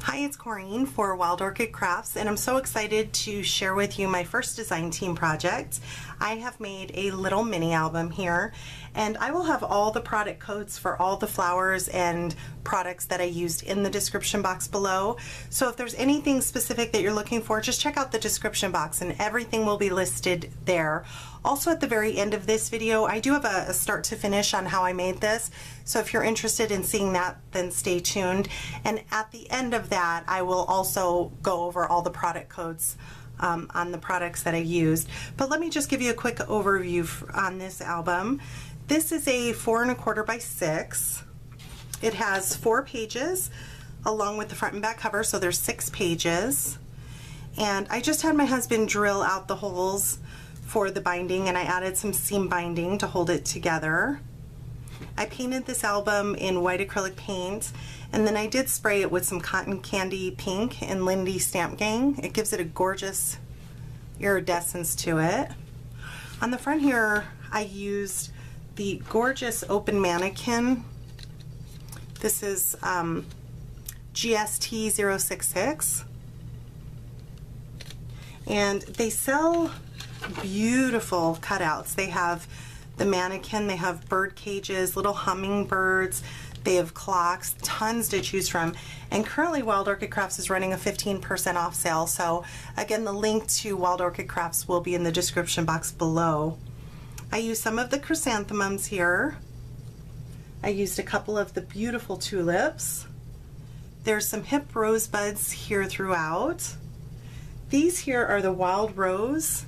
Hi, it's Corene for Wild Orchid Crafts, and I'm so excited to share with you my first design team project. I have made a little mini album here, and I will have all the product codes for all the flowers and products that I used in the description box below. So if there's anything specific that you're looking for, just check out the description box and everything will be listed there. Also, at the very end of this video, I do have a start to finish on how I made this. So if you're interested in seeing that, then stay tuned. And at the end of that, I will also go over all the product codes on the products that I used. But let me just give you a quick overview on this album. This is a 4 1/4 by 6. It has 4 pages along with the front and back cover, so there's 6 pages. And I just had my husband drill out the holes for the binding, and I added some seam binding to hold it together. I painted this album in white acrylic paint, and then I did spray it with some cotton candy pink and Lindy Stamp Gang. It gives it a gorgeous iridescence to it. On the front here, I used the gorgeous open mannequin. This is GST 066, and they sell beautiful cutouts. They have the mannequin, they have bird cages, little hummingbirds, they have clocks, tons to choose from. And currently Wild Orchid Crafts is running a 15% off sale. So again, the link to Wild Orchid Crafts will be in the description box below. I used some of the chrysanthemums here. I used a couple of the beautiful tulips. There's some hip rosebuds here throughout. These here are the wild rose.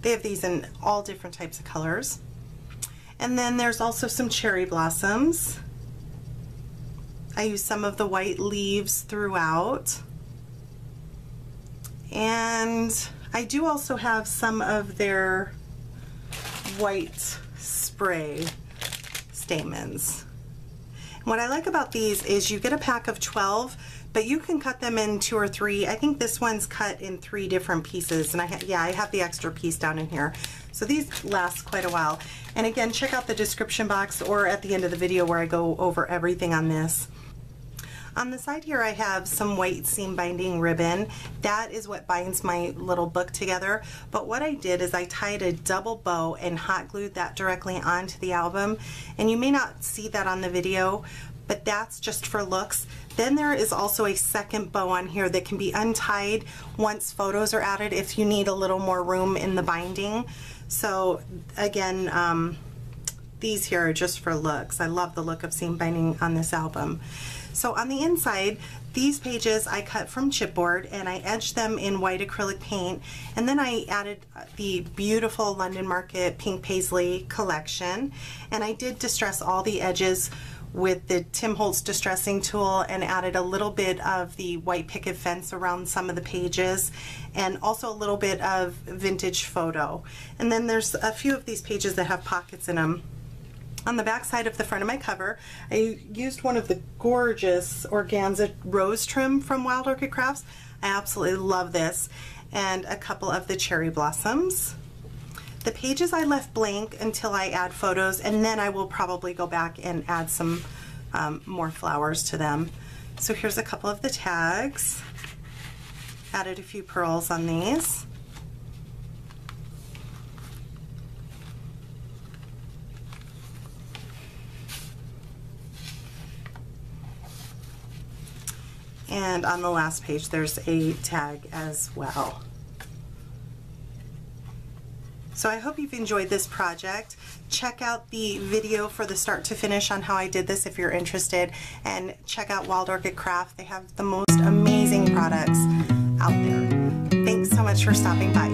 They have these in all different types of colors. And then there's also some cherry blossoms. I used some of the white leaves throughout. And I do also have some of their white spray stamens. And what I like about these is you get a pack of 12, but you can cut them in 2 or 3. I think this one's cut in 3 different pieces, and I have the extra piece down in here. So these last quite a while. And again, check out the description box or at the end of the video where I go over everything on this. On the side here I have some white seam binding ribbon. That is what binds my little book together. But what I did is I tied a double bow and hot glued that directly onto the album. And you may not see that on the video, but that's just for looks. Then there is also a second bow on here that can be untied once photos are added if you need a little more room in the binding. So again, these here are just for looks. I love the look of seam binding on this album. So on the inside, these pages I cut from chipboard and I edged them in white acrylic paint, and then I added the beautiful London Market Pink Paisley collection, and I did distress all the edges with the Tim Holtz distressing tool and added a little bit of the white picket fence around some of the pages, and also a little bit of vintage photo. And then there's a few of these pages that have pockets in them. On the back side of the front of my cover, I used one of the gorgeous organza rose trim from Wild Orchid Crafts. I absolutely love this, and a couple of the cherry blossoms. The pages I left blank until I add photos, and then I will probably go back and add some more flowers to them. So here's a couple of the tags. Added a few pearls on these. And on the last page there's a tag as well. So I hope you've enjoyed this project. Check out the video for the start to finish on how I did this if you're interested, and check out Wild Orchid Craft. They have the most amazing products out there. Thanks so much for stopping by.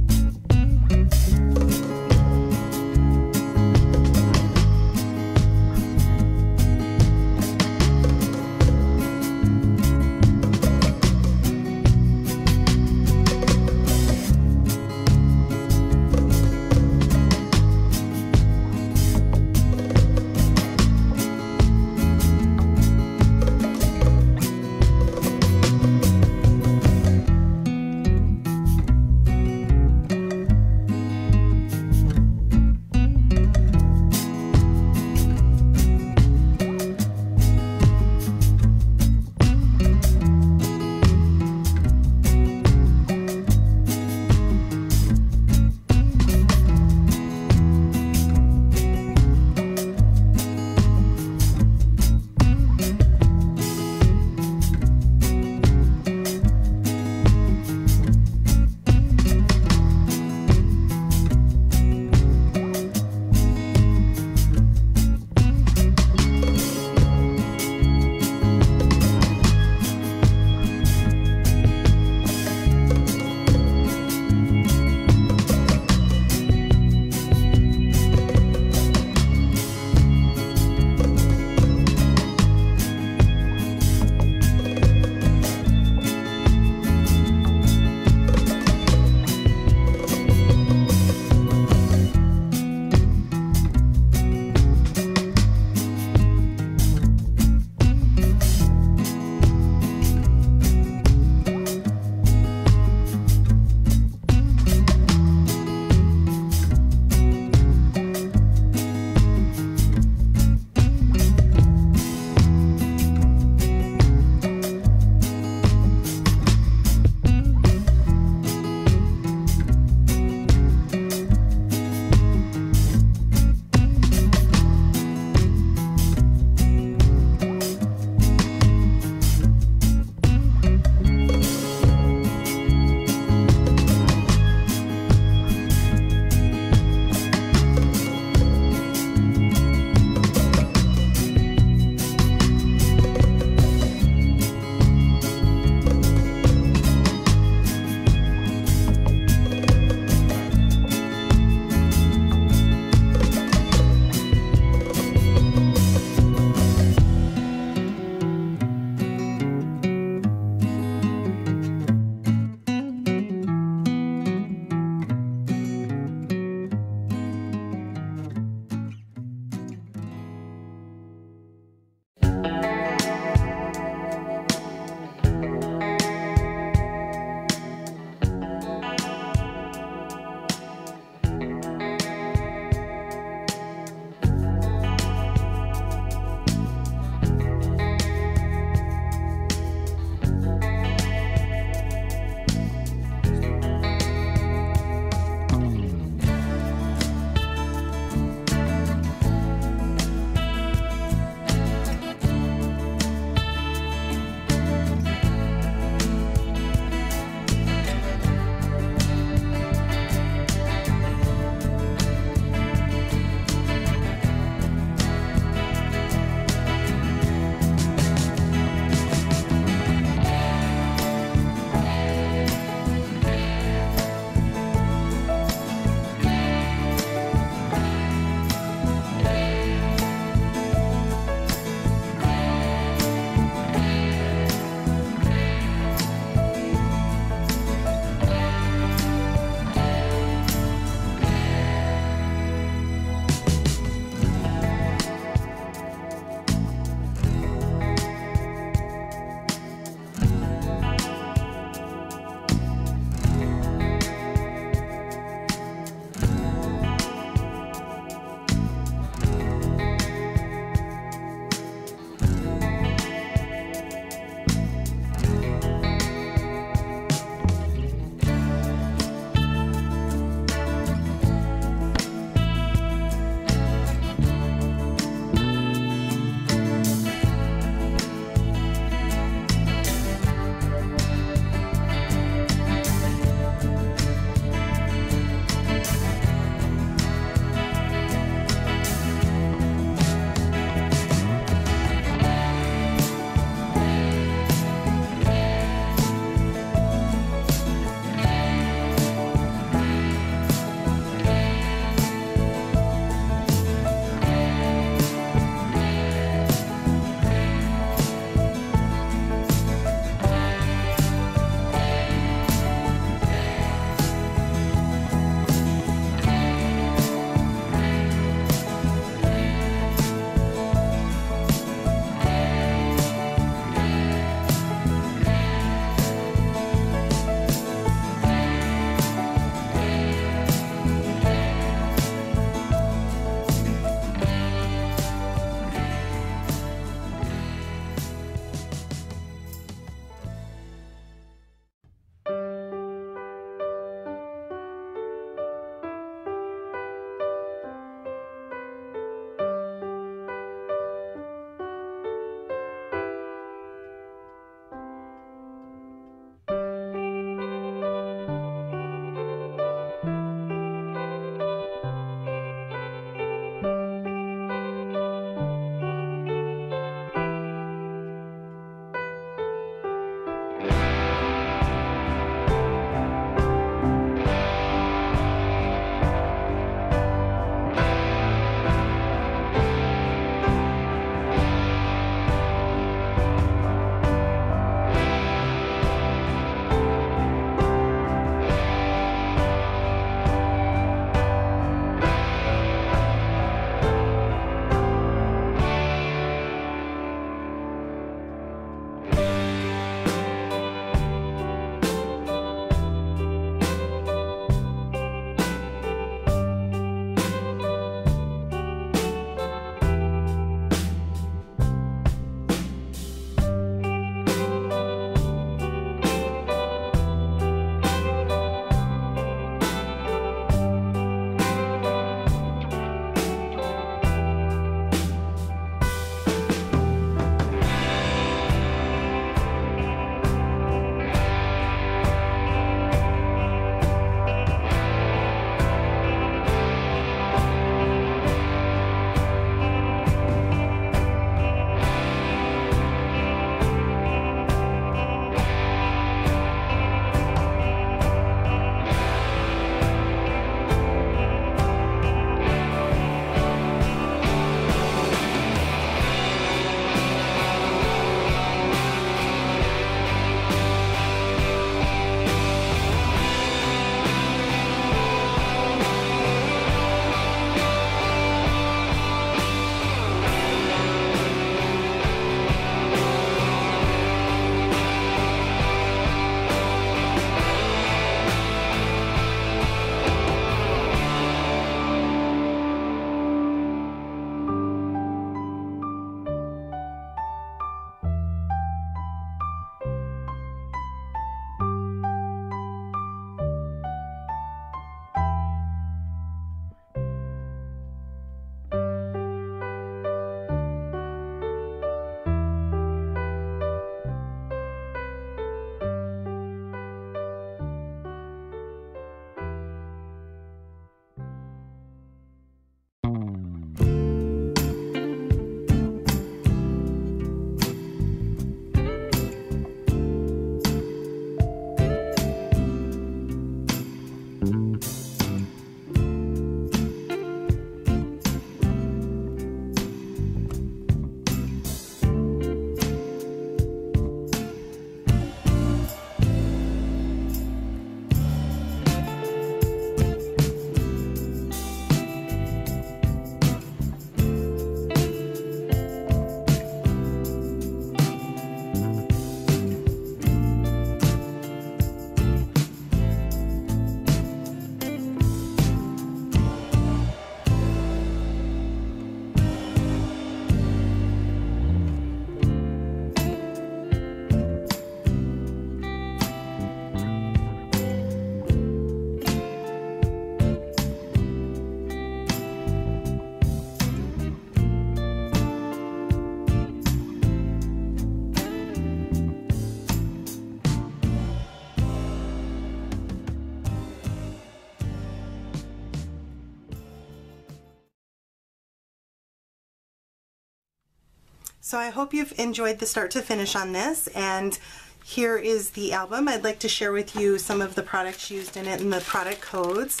So I hope you've enjoyed the start to finish on this, and here is the album. I'd like to share with you some of the products used in it and the product codes.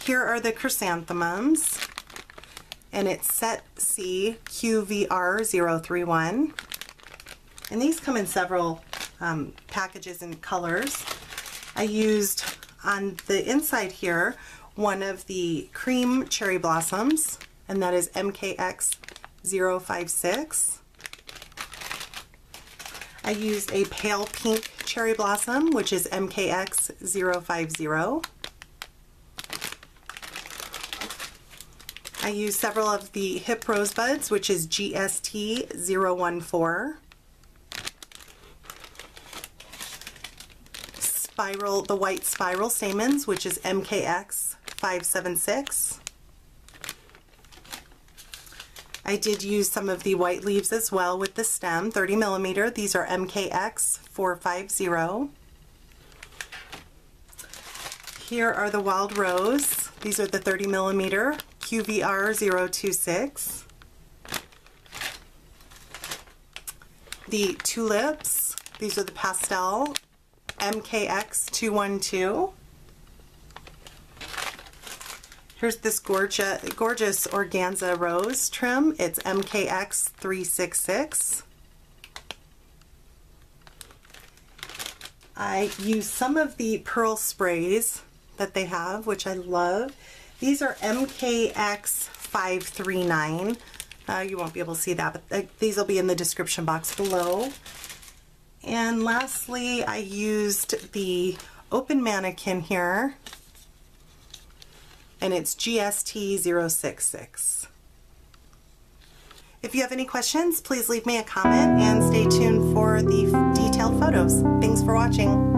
Here are the Chrysanthemums, and it's set C QVR031. And these come in several packages and colors. I used on the inside here one of the cream cherry blossoms, and that is MKX056. I used a pale pink cherry blossom, which is MKX050. I used several of the hip rosebuds, which is GST014. The white spiral stamens, which is MKX576. I did use some of the white leaves as well with the stem, 30 millimeter. These are MKX450. Here are the wild rose. These are the 30 millimeter, QVR026. The tulips, these are the pastel, MKX212. Here's this gorgeous organza rose trim. It's MKX366. I used some of the pearl sprays that they have, which I love. These are MKX539. You won't be able to see that, but these will be in the description box below. And lastly, I used the open mannequin here, and it's GST066. If you have any questions, please leave me a comment and stay tuned for the detailed photos. Thanks for watching.